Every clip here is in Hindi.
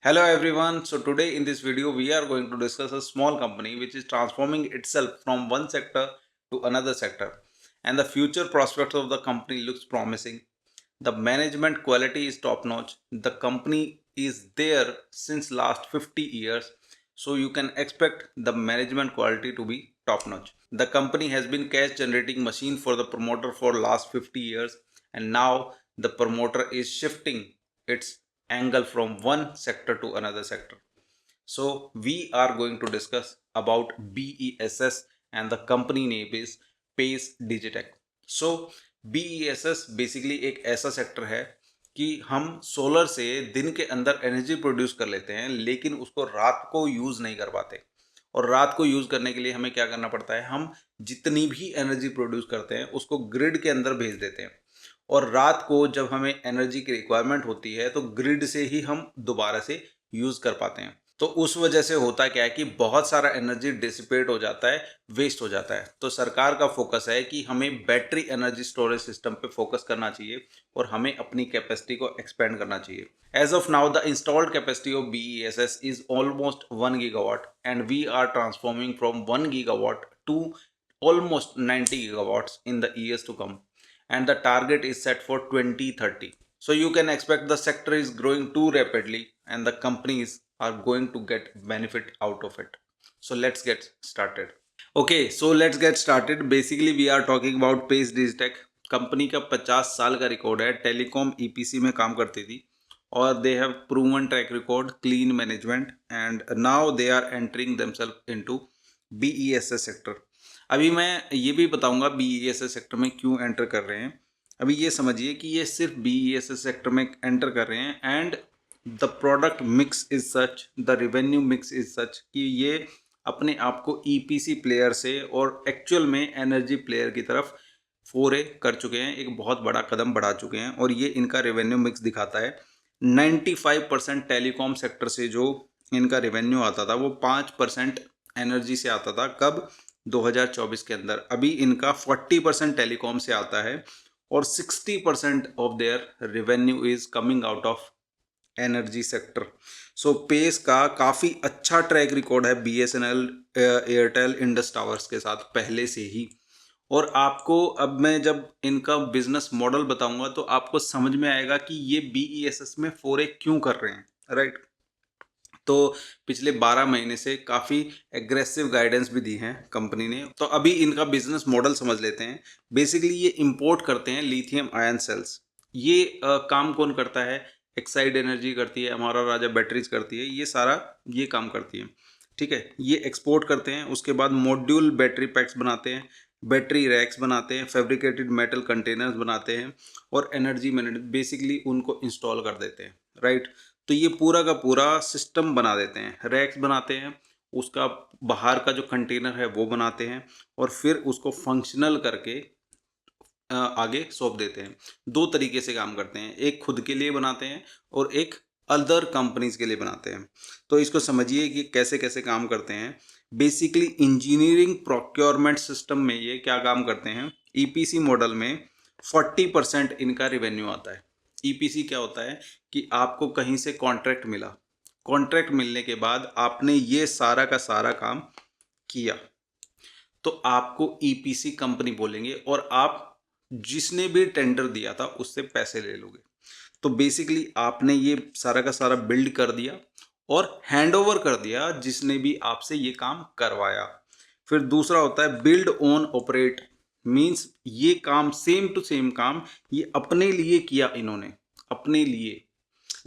Hello everyone. So today in this video we are going to discuss a small company which is transforming itself from one sector to another sector, and the future prospects of the company looks promising. The management quality is top notch. The company is there since last 50 years, so you can expect the management quality to be top notch. The company has been cash generating machine for the promoter for last 50 years, and now the promoter is shifting its angle from one sector to another sector. So we are going to discuss about BESS, and the company name is Pace Digitech. So BESS basically एक ऐसा सेक्टर है कि हम सोलर से दिन के अंदर एनर्जी प्रोड्यूस कर लेते हैं, लेकिन उसको रात को यूज़ नहीं कर पाते। और रात को यूज़ करने के लिए हमें क्या करना पड़ता है, हम जितनी भी एनर्जी प्रोड्यूस करते हैं उसको ग्रिड के अंदर भेज देते हैं, और रात को जब हमें एनर्जी की रिक्वायरमेंट होती है तो ग्रिड से ही हम दोबारा से यूज़ कर पाते हैं। तो उस वजह से होता क्या है कि बहुत सारा एनर्जी डिसिपेट हो जाता है, वेस्ट हो जाता है। तो सरकार का फोकस है कि हमें बैटरी एनर्जी स्टोरेज सिस्टम पे फोकस करना चाहिए और हमें अपनी कैपेसिटी को एक्सपेंड करना चाहिए। As of now the installed capacity of BESS is almost 1 gigawatt, and we are transforming from 1 gigawatt to almost 90 gigawatts in the years to come, and the target is set for 2030. So you can expect the sector is growing too rapidly and the companies are going to get benefit out of it. So let's get started. Okay, so let's get started. Basically we are talking about Pace Digitech. Company का 50 साल का रिकॉर्ड है, टेलीकॉम EPC में काम करती थी और they have proven track record, clean management, and now they are entering themselves into BESS sector. अभी मैं ये भी बताऊंगा BESS सेक्टर में क्यों एंटर कर रहे हैं। अभी ये समझिए कि ये सिर्फ BESS सेक्टर में एंटर कर रहे हैं, and the product mix is such, the revenue mix is such कि ये अपने आप को EPC प्लेयर से और एक्चुअल में एनर्जी प्लेयर की तरफ फोरे कर चुके हैं, एक बहुत बड़ा कदम बढ़ा चुके हैं। और ये इनका रेवेन्यू मिक्स दिखाता है। 95% टेलीकॉम सेक्टर से जो इनका रेवेन्यू आता था वो 5% एनर्जी से आता था। कब? 2024 के अंदर। अभी इनका 40% टेलीकॉम से आता है और 60% of their revenue is coming out of energy sector. So Pace का काफ़ी अच्छा ट्रैक रिकॉर्ड है BSNL, एयरटेल, इंडस टावर्स के साथ पहले से ही। और आपको अब मैं जब इनका बिजनेस मॉडल बताऊंगा तो आपको समझ में आएगा कि ये BESS में फोरे क्यों कर रहे हैं, राइट। तो पिछले 12 महीने से काफ़ी एग्रेसिव गाइडेंस भी दी है कंपनी ने। तो अभी इनका बिजनेस मॉडल समझ लेते हैं। बेसिकली ये इंपोर्ट करते हैं लिथियम आयन सेल्स। ये काम कौन करता है? एक्साइड एनर्जी करती है, हमारा राजा बैटरीज करती है, ये सारा ये काम करती है, ठीक है। ये एक्सपोर्ट करते हैं, उसके बाद मॉड्यूल बैटरी पैक्स बनाते हैं, बैटरी रैक्स बनाते हैं, फैब्रिकेटेड मेटल कंटेनर्स बनाते हैं और एनर्जी मैनेज बेसिकली उनको इंस्टॉल कर देते हैं, राइट। तो ये पूरा का पूरा सिस्टम बना देते हैं, रैक्स बनाते हैं, उसका बाहर का जो कंटेनर है वो बनाते हैं और फिर उसको फंक्शनल करके आगे सौंप देते हैं। दो तरीके से काम करते हैं, एक खुद के लिए बनाते हैं और एक अदर कंपनीज के लिए बनाते हैं। तो इसको समझिए कि कैसे कैसे काम करते हैं। बेसिकली इंजीनियरिंग प्रोक्योरमेंट सिस्टम में ये क्या काम करते हैं, EPC मॉडल में 40% इनका रिवेन्यू आता है। EPC क्या होता है कि आपको कहीं से कॉन्ट्रैक्ट मिला, कॉन्ट्रैक्ट मिलने के बाद आपने ये सारा का सारा काम किया तो आपको EPC कंपनी बोलेंगे और आप जिसने भी टेंडर दिया था उससे पैसे ले लोगे। तो बेसिकली आपने ये सारा का सारा बिल्ड कर दिया और हैंड ओवर कर दिया जिसने भी आपसे ये काम करवाया। फिर दूसरा होता है बिल्ड ओन ऑपरेट, मींस ये काम सेम टू सेम काम ये अपने लिए किया इन्होंने, अपने लिए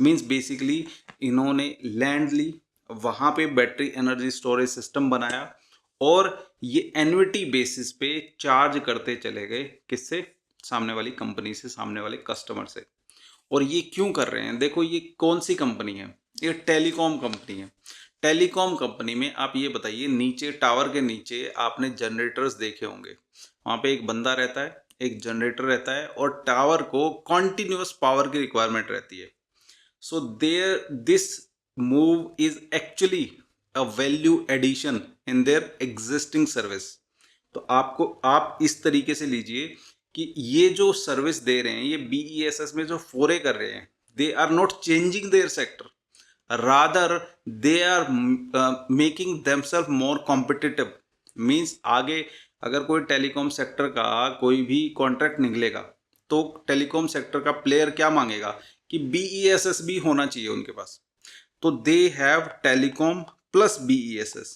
मींस बेसिकली इन्होंने लैंड ली, वहाँ पे बैटरी एनर्जी स्टोरेज सिस्टम बनाया और ये एन्युटी बेसिस पे चार्ज करते चले गए, किससे? सामने वाली कंपनी से, सामने वाले कस्टमर से। और ये क्यों कर रहे हैं? देखो ये कौन सी कंपनी है, ये टेलीकॉम कंपनी है। टेलीकॉम कंपनी में आप ये बताइए, नीचे टावर के नीचे आपने जनरेटर्स देखे होंगे, वहाँ पे एक बंदा रहता है, एक जनरेटर रहता है और टावर को कॉन्टिन्यूअस पावर की रिक्वायरमेंट रहती है। So there this move is actually a value addition in their existing service। तो आपको आप इस तरीके से लीजिए कि ये जो सर्विस दे रहे हैं, ये BESS में जो फोरे कर रहे हैं, they are not changing their sector, rather they are making themselves more competitive. Means आगे अगर कोई टेलीकॉम सेक्टर का कोई भी कॉन्ट्रैक्ट निकलेगा तो टेलीकॉम सेक्टर का प्लेयर क्या मांगेगा कि BESS भी होना चाहिए उनके पास। तो they have telecom plus BESS,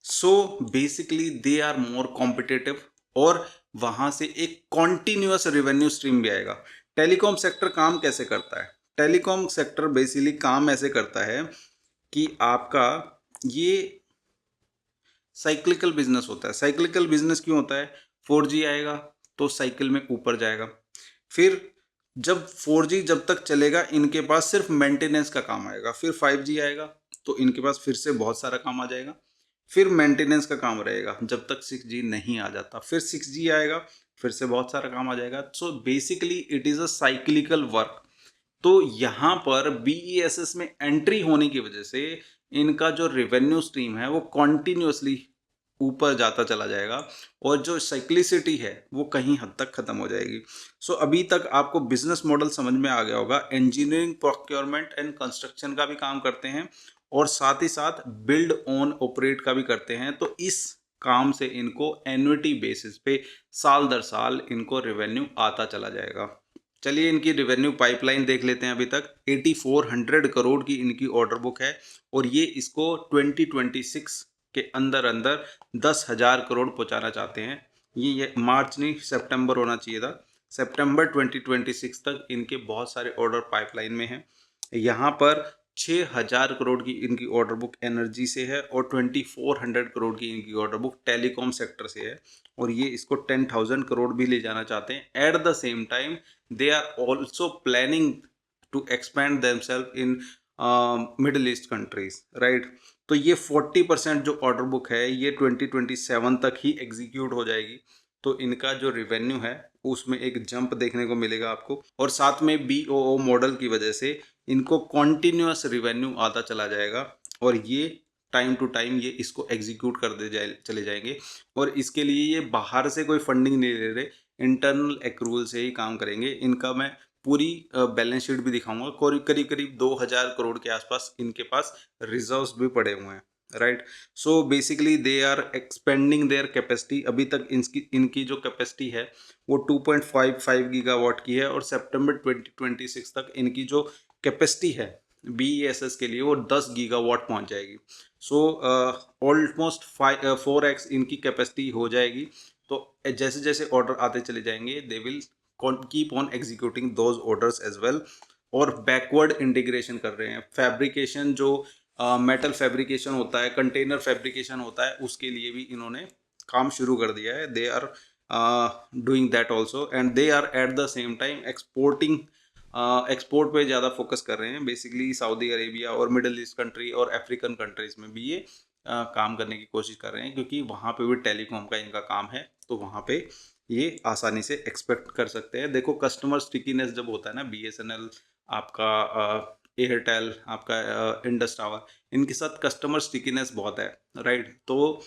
so basically they are more competitive और वहां से एक कॉन्टिन्यूअस रेवेन्यू स्ट्रीम भी आएगा। टेलीकॉम सेक्टर काम कैसे करता है? टेलीकॉम सेक्टर बेसिकली काम ऐसे करता है कि आपका ये साइक्लिकल बिजनेस होता है। साइक्लिकल बिजनेस क्यों होता है? 4G आएगा तो साइकिल में ऊपर जाएगा, फिर जब 4G जब तक चलेगा इनके पास सिर्फ मेंटेनेंस का काम आएगा, फिर 5G आएगा तो इनके पास फिर से बहुत सारा काम आ जाएगा, फिर मेंटेनेंस का काम रहेगा जब तक 6G नहीं आ जाता, फिर 6G आएगा फिर से बहुत सारा काम आ जाएगा। So basically it is a cyclical work. तो यहाँ पर BESS में एंट्री होने की वजह से इनका जो रेवेन्यू स्ट्रीम है वो कॉन्टिन्यूसली ऊपर जाता चला जाएगा और जो साइक्लिसिटी है वो कहीं हद तक खत्म हो जाएगी। सो अभी तक आपको बिजनेस मॉडल समझ में आ गया होगा। इंजीनियरिंग, प्रोक्योरमेंट एंड कंस्ट्रक्शन का भी काम करते हैं और साथ ही साथ बिल्ड ओन ऑपरेट का भी करते हैं। तो इस काम से इनको एन्युटी बेसिस पे साल दर साल इनको रेवेन्यू आता चला जाएगा। चलिए इनकी रेवेन्यू पाइपलाइन देख लेते हैं। अभी तक 8400 करोड़ की इनकी ऑर्डर बुक है और ये इसको 2026 के अंदर अंदर 10,000 करोड़ पहुंचाना चाहते हैं। ये मार्च नहीं सितंबर होना चाहिए था। सितंबर 2026 तक इनके बहुत सारे ऑर्डर पाइपलाइन में हैं। यहाँ पर 6,000 करोड़ की इनकी ऑर्डर बुक एनर्जी से है और 2400 करोड़ की इनकी ऑर्डर बुक टेलीकॉम सेक्टर से है और ये इसको 10,000 करोड़ भी ले जाना चाहते हैं। Eight the same time they are also planning to expand themselves in middle east countries, right. तो ये 40% जो ऑर्डर बुक है ये 2027 तक ही एग्जीक्यूट हो जाएगी। तो इनका जो रिवेन्यू है उसमें एक जंप देखने को मिलेगा आपको और साथ में BOO मॉडल की वजह से इनको कॉन्टिन्यूअस रिवेन्यू आता चला जाएगा और ये टाइम टू टाइम ये इसको एग्जीक्यूट कर दे चले जाएंगे और इसके लिए ये बाहर से कोई फंडिंग नहीं ले रहे, इंटरनल एक्रूवल से ही काम करेंगे। इनका मैं पूरी बैलेंस शीट भी दिखाऊंगा। करीब करीब 2000 करोड़ के आसपास इनके पास रिजर्व्स भी पड़े हुए हैं, right. So basically they are expanding their capacity. अभी तक इनकी जो कैपेसिटी है वो 2.55 गीगावाट की है और सितंबर 2026 तक इनकी जो कैपेसिटी है BESS के लिए वो 10 गीगावाट पहुंच जाएगी। सो ऑलमोस्ट 4x इनकी कैपेसिटी हो जाएगी। तो जैसे जैसे ऑर्डर आते चले जाएंगे they will keep on executing those orders as well. और बैकवर्ड इंटीग्रेशन कर रहे हैं। फैब्रिकेशन जो मेटल फैब्रिकेशन होता है, कंटेनर फैब्रिकेशन होता है, उसके लिए भी इन्होंने काम शुरू कर दिया है। They are doing that also and they are at the same time exporting. Export पे ज़्यादा फोकस कर रहे हैं। बेसिकली सऊदी अरेबिया और मिडिल ईस्ट कंट्री और अफ्रीकन कंट्रीज़ में भी ये काम करने की कोशिश कर रहे हैं क्योंकि वहाँ पे भी टेलीकॉम का इनका काम है तो वहाँ पे ये आसानी से एक्सपेक्ट कर सकते हैं। देखो कस्टमर स्टिकीनेस जब होता है ना, BSNL, आपका एयरटेल, आपका इंडस टावर, इनके साथ कस्टमर स्टिकीनेस बहुत है, राइट। तो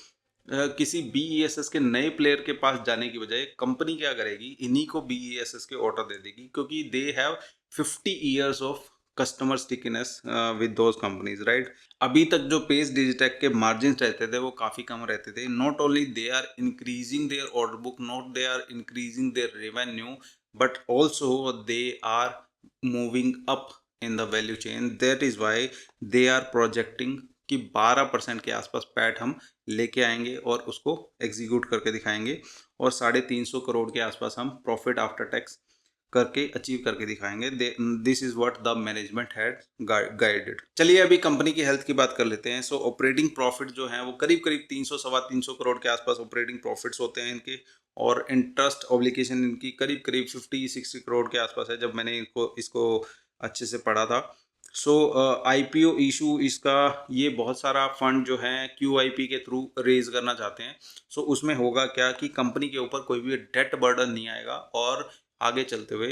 किसी BESS के नए प्लेयर के पास जाने की बजाय कंपनी क्या करेगी, इन्हीं को BESS के ऑर्डर दे देगी क्योंकि they have 50 years of customer stickiness with those companies, right. अभी तक जो पेस डिजिटेक के मार्जिन रहते थे वो काफ़ी कम रहते थे। Not only they are increasing their order book, not they are increasing their revenue, but also they are moving up in the value chain. That is why they are projecting कि 12% के आसपास पैट हम लेके आएंगे और उसको एग्जीक्यूट करके दिखाएंगे और 350 करोड़ के आसपास हम प्रॉफिट आफ्टर टैक्स करके अचीव करके दिखाएंगे। This is what the management had guided. चलिए अभी कंपनी की हेल्थ की बात कर लेते हैं। सो ऑपरेटिंग प्रॉफिट जो है वो करीब करीब 300 सवा 300 करोड़ के आसपास ऑपरेटिंग प्रॉफिट्स होते हैं इनके और इंटरेस्ट ऑब्लिगेशन इनकी करीब करीब 50-60 करोड़ के आसपास है जब मैंने इसको अच्छे से पढ़ा था। सो IPO इशू इसका, ये बहुत सारा फंड जो है QIP के थ्रू रेज करना चाहते हैं। सो उसमें होगा क्या कि कंपनी के ऊपर कोई भी डेट बर्डन नहीं आएगा और आगे चलते हुए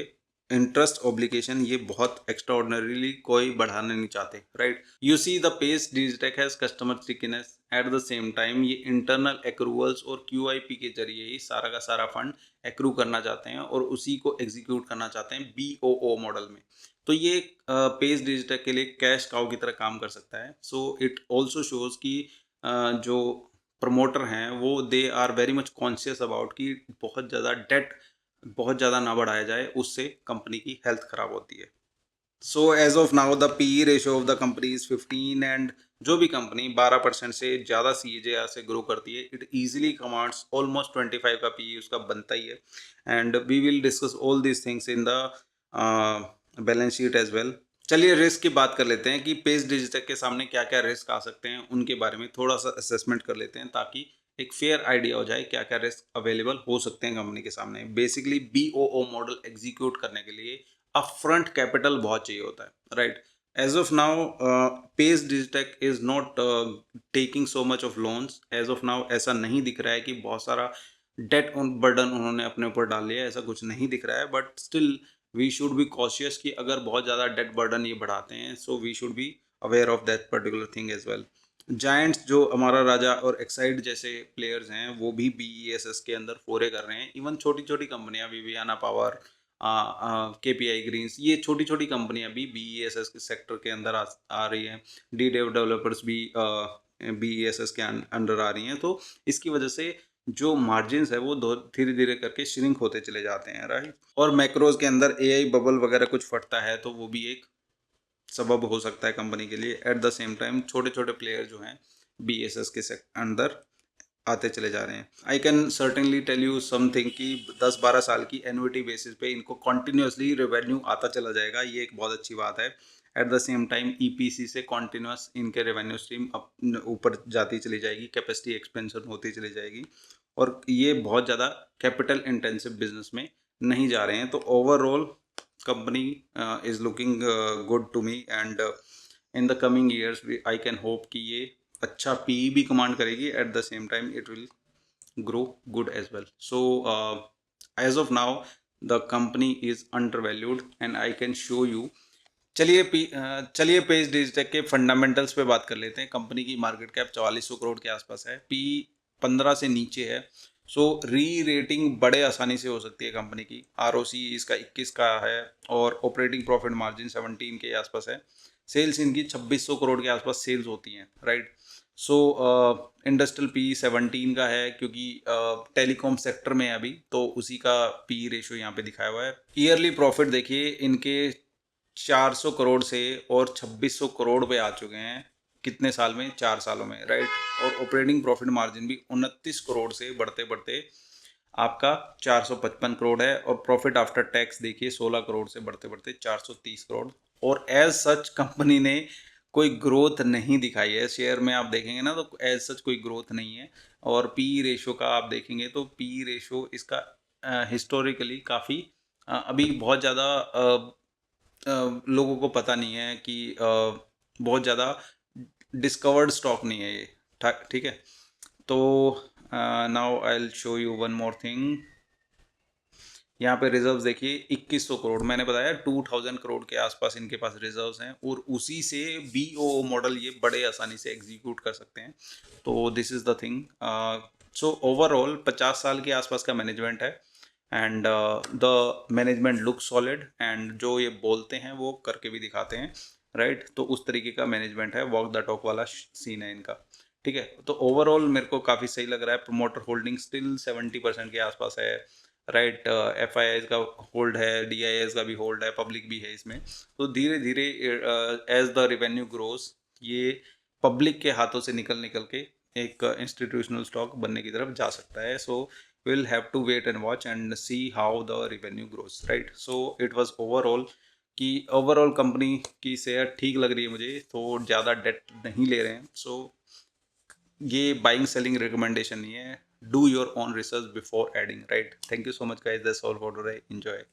इंटरेस्ट ऑब्लिगेशन ये बहुत एक्स्ट्राऑर्डिनरीली कोई बढ़ाना नहीं चाहते, right. You see the Pace Digitek has customer stickiness, at the same time ये इंटरनल एक्रूवल्स और QIP के जरिए ही सारा का सारा फंड एक्रू करना चाहते हैं और उसी को एग्जीक्यूट करना चाहते हैं BOO मॉडल में। तो ये पेज डिजिटेक के लिए कैश काउ की तरह काम कर सकता है। सो इट ऑल्सो शोज कि जो प्रमोटर हैं वो they are very much conscious about कि बहुत ज़्यादा डेट बहुत ज़्यादा ना बढ़ाया जाए, उससे कंपनी की हेल्थ खराब होती है। So as of now the P ratio of the company is 15 and जो भी कंपनी 12% से ज़्यादा CAGR से ग्रो करती है इट इजीली कमांड्स ऑलमोस्ट 25 का पी उसका बनता ही है। And we will discuss all these things in the balance sheet as well. चलिए रिस्क की बात कर लेते हैं कि पेज डिजिटेक के सामने क्या क्या रिस्क आ सकते हैं, उनके बारे में थोड़ा सा असेसमेंट कर लेते हैं ताकि एक फेयर आइडिया हो जाए क्या क्या रिस्क अवेलेबल हो सकते हैं कंपनी के सामने। बेसिकली BOO मॉडल एग्जीक्यूट करने के लिए अपफ्रंट कैपिटल बहुत चाहिए होता है, right. As of now Pace Digitek is not taking so much of loans. As of now ऐसा नहीं दिख रहा है कि बहुत सारा डेट बर्डन उन्होंने अपने ऊपर डाल लिया है, ऐसा कुछ नहीं दिख रहा है। But still we should be cautious कि अगर बहुत ज़्यादा डेट बर्डन ये बढ़ाते हैं so we should be aware of that particular thing as well. Giants जो हमारा राजा और एक्साइड जैसे प्लेयर्स हैं वो भी BESS के अंदर फोरे कर रहे हैं। इवन छोटी छोटी कंपनियां विवियाना पावर, KPI ग्रीन्स, ये छोटी छोटी कंपनियां भी BESS के सेक्टर के अंदर आ रही हैं। डी डेवलपर्स भी BESS के अंडर आ रही हैं। तो इसकी वजह से जो मार्जिन्स है वो धीरे धीरे करके श्रिंक होते चले जाते हैं, राइट। और मैक्रोज के अंदर AI बबल वगैरह कुछ फटता है तो वो भी एक सबब हो सकता है कंपनी के लिए। एट द सेम टाइम छोटे छोटे प्लेयर जो हैं BESS के अंदर आते चले जा रहे हैं। I can certainly tell you something कि 10-12 साल की एनुइटी बेसिस पे इनको कॉन्टिन्यूसली रेवेन्यू आता चला जाएगा, ये एक बहुत अच्छी बात है। Eight the same time EPC से कॉन्टिन्यूस इनके रेवेन्यू स्ट्रीम ऊपर जाती चली जाएगी, कैपेसिटी एक्सपेंशन होती चली जाएगी और ये बहुत ज़्यादा कैपिटल इंटेंसिव बिजनेस में नहीं जा रहे हैं। तो overall company is looking good to me and in the coming years I can hope कि ये अच्छा PE भी कमांड करेगी। At the same time it will grow good as well. So as of now the company is undervalued and I can show you। चलिए पेज डिजिटेक के फंडामेंटल्स पे बात कर लेते हैं। कंपनी की मार्केट कैप 4400 करोड़ के आसपास है, पी 15 से नीचे है। सो री रेटिंग बड़े आसानी से हो सकती है कंपनी की। ROC इसका 21 का है और ऑपरेटिंग प्रॉफिट मार्जिन 17 के आसपास है। सेल्स इनकी 2600 करोड़ के आसपास सेल्स होती हैं, राइट। सो इंडस्ट्रियल पी 17 का है क्योंकि टेलीकॉम सेक्टर में है अभी, तो उसी का पी रेशियो यहाँ पे दिखाया हुआ है। ईयरली प्रॉफिट देखिए इनके 400 करोड़ से और 2600 करोड़ पे आ चुके हैं कितने साल में, 4 सालों में, राइट। और ऑपरेटिंग प्रॉफिट मार्जिन भी 29 करोड़ से बढ़ते बढ़ते आपका 455 करोड़ है। और प्रॉफिट आफ्टर टैक्स देखिए 16 करोड़ से बढ़ते बढ़ते 430 करोड़। और एज सच कंपनी ने कोई ग्रोथ नहीं दिखाई है। शेयर में आप देखेंगे ना तो एज सच कोई ग्रोथ नहीं है। और पी रेशो का आप देखेंगे तो पी रेशो इसका हिस्टोरिकली काफ़ी अभी बहुत ज़्यादा लोगों को पता नहीं है कि बहुत ज़्यादा डिस्कवर्ड स्टॉक नहीं है ये, ठीक है। तो now I will show you one more thing. यहाँ पे रिजर्व्स देखिए 2100 करोड़, मैंने बताया 2000 करोड़ के आसपास इनके पास रिजर्व्स हैं और उसी से BOO मॉडल ये बड़े आसानी से एग्जीक्यूट कर सकते हैं। तो this is the thing. So overall 50 साल के आसपास का मैनेजमेंट है and the management look solid and जो ये बोलते हैं वो करके भी दिखाते हैं, राइट। तो उस तरीके का मैनेजमेंट है, वॉक द टॉक वाला सीन है इनका, ठीक है। तो ओवरऑल मेरे को काफ़ी सही लग रहा है। प्रोमोटर होल्डिंग स्टिल 70% के आसपास है, राइट। FIIs का होल्ड है, DIIs का भी होल्ड है, पब्लिक भी है इसमें। तो धीरे धीरे एज द रेवेन्यू ग्रोस ये पब्लिक के हाथों से निकल निकल के एक इंस्टीट्यूशनल स्टॉक बनने की तरफ जा सकता है। सो we'll have to wait and watch and see how the revenue grows, right। so it was overall कि ओवरऑल कंपनी की शेयर ठीक लग रही है मुझे, तो ज़्यादा डेट नहीं ले रहे हैं। सो ये बाइंग सेलिंग रिकमेंडेशन नहीं है, do your own research before adding, right. Thank you so much guys, that's all for today, enjoy.